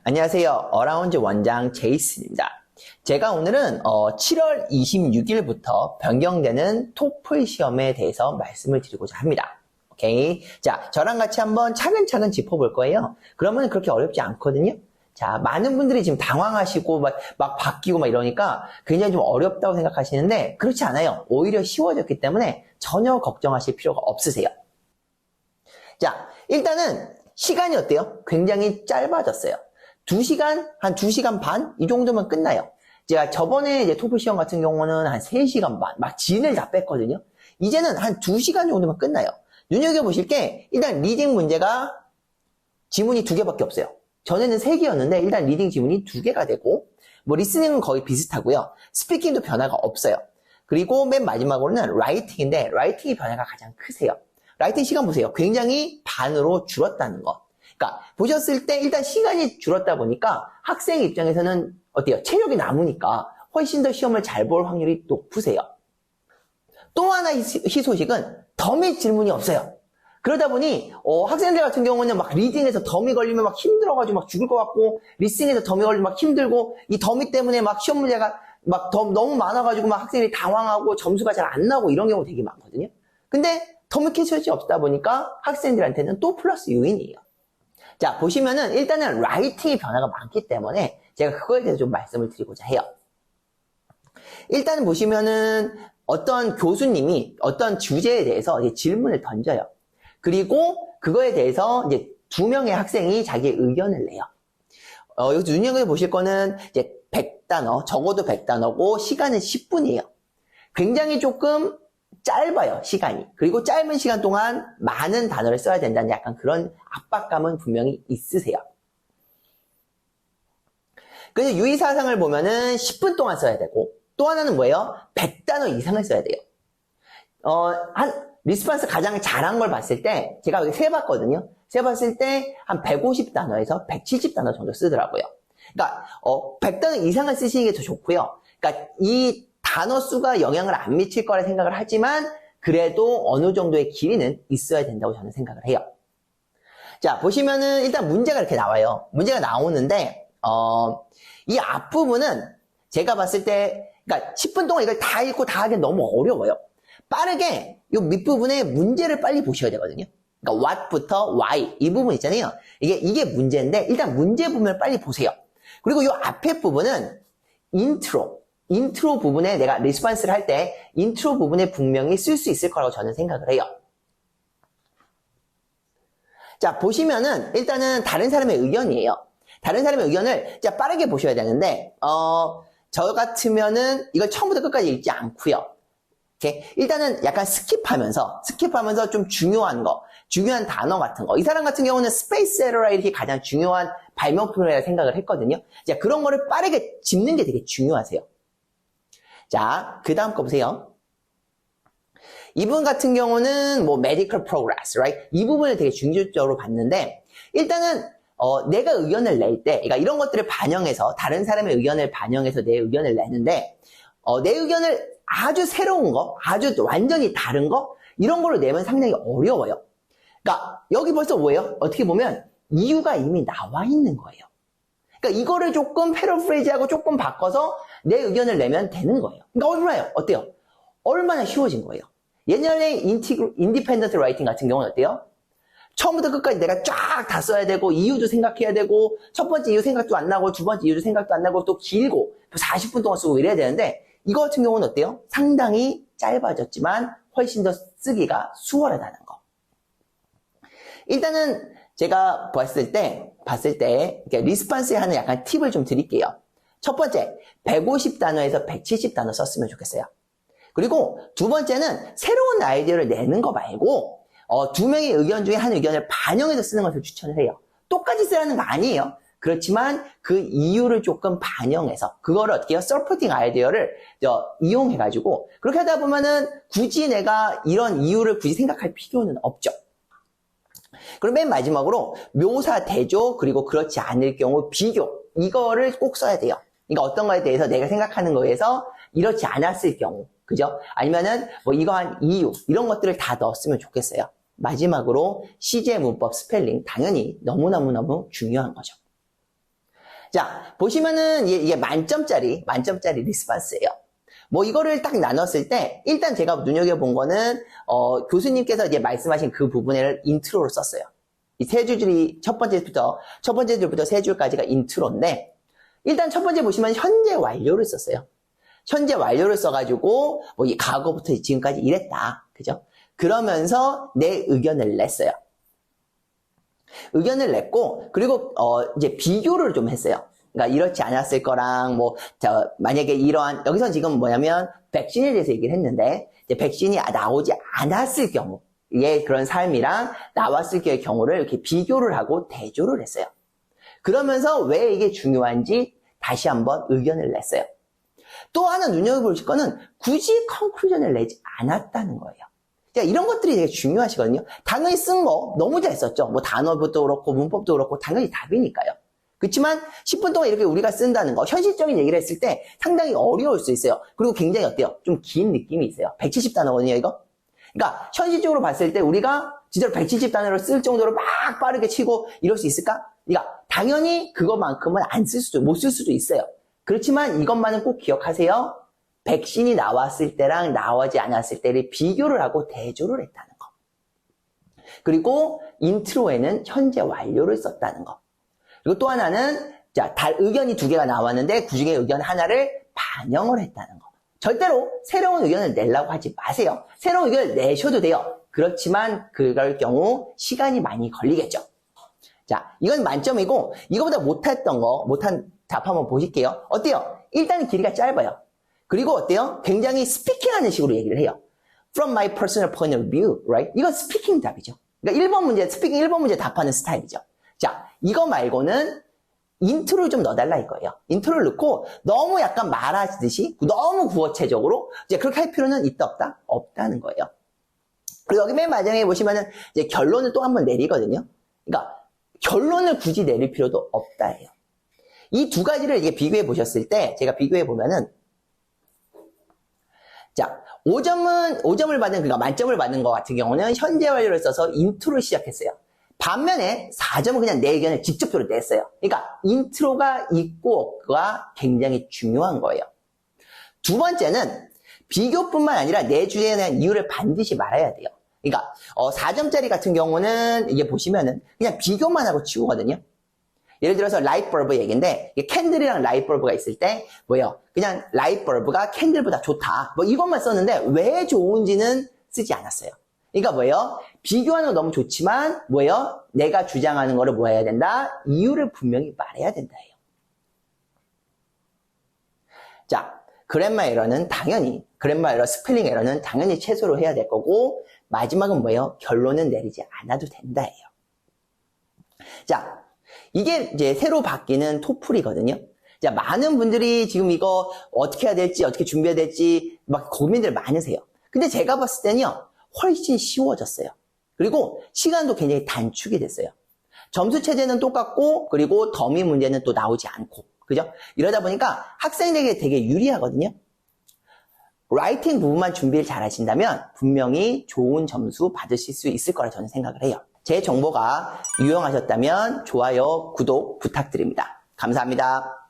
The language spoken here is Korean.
안녕하세요. 어라운드 원장 제이슨입니다. 제가 오늘은 7월 26일부터 변경되는 토플 시험에 대해서 말씀을 드리고자 합니다. 오케이. 자, 저랑 같이 한번 차근차근 짚어볼 거예요. 그러면 그렇게 어렵지 않거든요. 자, 많은 분들이 지금 당황하시고 막 바뀌고 막 이러니까 굉장히 좀 어렵다고 생각하시는데 그렇지 않아요. 오히려 쉬워졌기 때문에 전혀 걱정하실 필요가 없으세요. 자, 일단은 시간이 어때요? 굉장히 짧아졌어요. 2시간, 한 2시간 반? 이 정도면 끝나요. 제가 저번에 이제 토플 시험 같은 경우는 한 3시간 반, 막 진을 다 뺐거든요. 이제는 한 2시간 정도면 끝나요. 눈여겨보실 게, 일단 리딩 문제가 지문이 2개밖에 없어요. 전에는 3개였는데, 일단 리딩 지문이 2개가 되고, 뭐 리스닝은 거의 비슷하고요. 스피킹도 변화가 없어요. 그리고 맨 마지막으로는 라이팅인데, 라이팅이 변화가 가장 크세요. 라이팅 시간 보세요. 굉장히 반으로 줄었다는 거. 그러니까 보셨을 때 일단 시간이 줄었다 보니까 학생 입장에서는 어때요? 체력이 남으니까 훨씬 더 시험을 잘 볼 확률이 높으세요. 또 하나 희소식은 더미 질문이 없어요. 그러다 보니 학생들 같은 경우는 막 리딩에서 더미 걸리면 막 힘들어가지고 막 죽을 것 같고, 리스닝에서 더미 걸리면 막 힘들고, 이 더미 때문에 막 시험 문제가 막 너무 많아가지고 막 학생들이 당황하고 점수가 잘 안 나오고 이런 경우 되게 많거든요. 근데 더미 캐치이 없다 보니까 학생들한테는 또 플러스 요인이에요. 자, 보시면은 일단은 라이팅의 변화가 많기 때문에 제가 그거에 대해서 좀 말씀을 드리고자 해요. 일단은 보시면은 어떤 교수님이 어떤 주제에 대해서 이제 질문을 던져요. 그리고 그거에 대해서 이제 2명의 학생이 자기의 의견을 내요. 여기서 눈여겨 보실 거는 이제 100단어, 적어도 100단어고 시간은 10분이에요. 굉장히 조금 짧아요, 시간이. 그리고 짧은 시간 동안 많은 단어를 써야 된다는 약간 그런 압박감은 분명히 있으세요. 그래서 유의사항을 보면은 10분 동안 써야 되고, 또 하나는 뭐예요? 100단어 이상을 써야 돼요. 리스폰스 가장 잘한 걸 봤을 때, 제가 여기 세봤거든요. 세봤을 때 한 150단어에서 170단어 정도 쓰더라고요. 그러니까 100단어 이상을 쓰시는 게 더 좋고요. 그러니까 이 단어 수가 영향을 안 미칠 거라 생각을 하지만 그래도 어느 정도의 길이는 있어야 된다고 저는 생각을 해요. 자, 보시면은 일단 문제가 이렇게 나와요. 문제가 나오는데 이 앞부분은 제가 봤을 때 그러니까 10분 동안 이걸 다 읽고 다 하기엔 너무 어려워요. 빠르게 이 밑부분에 문제를 빨리 보셔야 되거든요. 그러니까 what부터 why 이 부분 있잖아요. 이게 문제인데 일단 문제 부분을 빨리 보세요. 그리고 이 앞에 부분은 인트로 부분에 내가 리스폰스를 할 때 인트로 부분에 분명히 쓸 수 있을 거라고 저는 생각을 해요. 자, 보시면은 일단은 다른 사람의 의견이에요. 다른 사람의 의견을 자 빠르게 보셔야 되는데 저 같으면은 이걸 처음부터 끝까지 읽지 않고요. 이렇게 일단은 약간 스킵하면서 좀 중요한 단어 같은 거. 이 사람 같은 경우는 스페이스 에러라 이렇게 가장 중요한 발명품이라고 생각을 했거든요. 자, 그런 거를 빠르게 짚는 게 되게 중요하세요. 자, 그 다음 거 보세요. 이분 같은 경우는 뭐 medical progress, right? 이 부분을 되게 중점적으로 봤는데 일단은 내가 의견을 낼 때, 그러니까 이런 것들을 반영해서 다른 사람의 의견을 반영해서 내 의견을 내는데 내 의견을 아주 새로운 거, 아주 완전히 다른 거 이런 걸로 내면 상당히 어려워요. 그러니까 여기 벌써 뭐예요? 어떻게 보면 이유가 이미 나와 있는 거예요. 그러니까 이거를 조금 패러프레이즈하고 조금 바꿔서 내 의견을 내면 되는 거예요. 그러니까 얼마예요? 어때요? 얼마나 쉬워진 거예요. 예전에 인디펜던트 라이팅 같은 경우는 어때요? 처음부터 끝까지 내가 쫙 다 써야 되고 이유도 생각해야 되고 첫 번째 이유 생각도 안 나고 두 번째 이유도 생각도 안 나고 또 길고 40분 동안 쓰고 이래야 되는데 이거 같은 경우는 어때요? 상당히 짧아졌지만 훨씬 더 쓰기가 수월하다는 거. 일단은 제가 봤을 때 리스폰스에 하는 약간 팁을 좀 드릴게요. 첫 번째, 150단어에서 170단어 썼으면 좋겠어요. 그리고 두 번째는 새로운 아이디어를 내는 거 말고 2명의 의견 중에 한 의견을 반영해서 쓰는 것을 추천을 해요. 똑같이 쓰라는 거 아니에요. 그렇지만 그 이유를 조금 반영해서 그거를 어떻게 해요? 서포팅 아이디어를 이용해가지고 그렇게 하다 보면은 굳이 내가 이런 이유를 굳이 생각할 필요는 없죠. 그리고 맨 마지막으로 묘사, 대조, 그리고 그렇지 않을 경우 비교 이거를 꼭 써야 돼요. 그러니까 어떤 거에 대해서 내가 생각하는 거에서 이렇지 않았을 경우, 그죠? 아니면은 뭐 이러한 이유 이런 것들을 다 넣었으면 좋겠어요. 마지막으로 시제 문법 스펠링 당연히 너무너무 중요한 거죠. 자, 보시면은 이게 만점짜리 리스폰스예요. 뭐 이거를 딱 나눴을 때 일단 제가 눈여겨본 거는 교수님께서 이제 말씀하신 그 부분을 인트로로 썼어요. 이 세 줄이 첫 번째 줄부터 세 줄까지가 인트로인데 일단 첫 번째 보시면 현재 완료를 썼어요. 현재 완료를 써가지고 뭐 이 과거부터 지금까지 이랬다, 그죠? 그러면서 내 의견을 냈어요. 의견을 냈고 그리고 이제 비교를 좀 했어요. 그러니까 이렇지 않았을 거랑 만약에 이러한 여기서 지금 뭐냐면 백신에 대해서 얘기를 했는데 이제 백신이 나오지 않았을 경우의 그런 삶이랑 나왔을 경우를 이렇게 비교를 하고 대조를 했어요. 그러면서 왜 이게 중요한지 다시 한번 의견을 냈어요. 또 하나 눈여겨보실 거는 굳이 컨클루전을 내지 않았다는 거예요. 이런 것들이 되게 중요하시거든요. 당연히 쓴 거 너무 잘 썼죠. 뭐 단어부터 그렇고 문법도 그렇고 당연히 답이니까요. 그렇지만 10분 동안 이렇게 우리가 쓴다는 거, 현실적인 얘기를 했을 때 상당히 어려울 수 있어요. 그리고 굉장히 어때요? 좀 긴 느낌이 있어요. 170단어거든요, 이거? 그러니까 현실적으로 봤을 때 우리가 진짜로 170단어를 쓸 정도로 막 빠르게 치고 이럴 수 있을까? 그러니까 당연히 그것만큼은 못 쓸 수도 있어요. 그렇지만 이것만은 꼭 기억하세요. 백신이 나왔을 때랑 나오지 않았을 때를 비교를 하고 대조를 했다는 거. 그리고 인트로에는 현재 완료를 썼다는 거. 그리고 또 하나는 의견이 두 개가 나왔는데 그 중에 의견 하나를 반영을 했다는 거. 절대로 새로운 의견을 내려고 하지 마세요. 새로운 의견을 내셔도 돼요. 그렇지만 그럴 경우 시간이 많이 걸리겠죠. 자, 이건 만점이고 이거보다 못한 답 한번 보실게요. 어때요? 일단은 길이가 짧아요. 그리고 어때요? 굉장히 스피킹하는 식으로 얘기를 해요. From my personal point of view, right? 이건 스피킹 답이죠. 그러니까 스피킹 1번 문제 답하는 스타일이죠. 자, 이거 말고는 인트로를 좀 넣어달라 이거예요. 인트로를 넣고 너무 약간 말하듯이 너무 구어체적으로 이제 그렇게 할 필요는 있다 없다? 없다는 거예요. 그리고 여기 맨 마지막에 보시면은 이제 결론을 또 한번 내리거든요. 그러니까 결론을 굳이 내릴 필요도 없다예요. 이 두 가지를 이게 비교해 보셨을 때 제가 비교해 보면은 자, 5점을 받은, 그러니까 만점을 받는 것 같은 경우는 현재 완료를 써서 인트로를 시작했어요. 반면에 4점은 그냥 내 의견을 직접적으로 냈어요. 그러니까 인트로가 있고 그가 굉장히 중요한 거예요. 두 번째는 비교뿐만 아니라 내 주제에 대한 이유를 반드시 말해야 돼요. 그러니까 4점짜리 같은 경우는 이게 보시면은 그냥 비교만 하고 치우거든요. 예를 들어서 라이트벌브 얘기인데 캔들이랑 라이트벌브가 있을 때 뭐예요? 그냥 라이트벌브가 캔들보다 좋다. 뭐 이것만 썼는데 왜 좋은지는 쓰지 않았어요. 그러니까 뭐예요? 비교하는 거 너무 좋지만 뭐예요? 내가 주장하는 거를 뭐 해야 된다? 이유를 분명히 말해야 된다예요. 자, 그래머 에러는 당연히 그래머 에러, 스펠링 에러는 당연히 최소로 해야 될 거고 마지막은 뭐예요? 결론은 내리지 않아도 된다예요. 자, 이게 이제 새로 바뀌는 토플이거든요. 자, 많은 분들이 지금 이거 어떻게 해야 될지, 어떻게 준비해야 될지 막 고민들 많으세요. 근데 제가 봤을 때는요, 훨씬 쉬워졌어요. 그리고 시간도 굉장히 단축이 됐어요. 점수 체제는 똑같고, 그리고 더미 문제는 또 나오지 않고, 그죠? 이러다 보니까 학생들에게 되게 유리하거든요. 라이팅 부분만 준비를 잘 하신다면 분명히 좋은 점수 받으실 수 있을 거라 저는 생각을 해요. 제 정보가 유용하셨다면 좋아요, 구독 부탁드립니다. 감사합니다.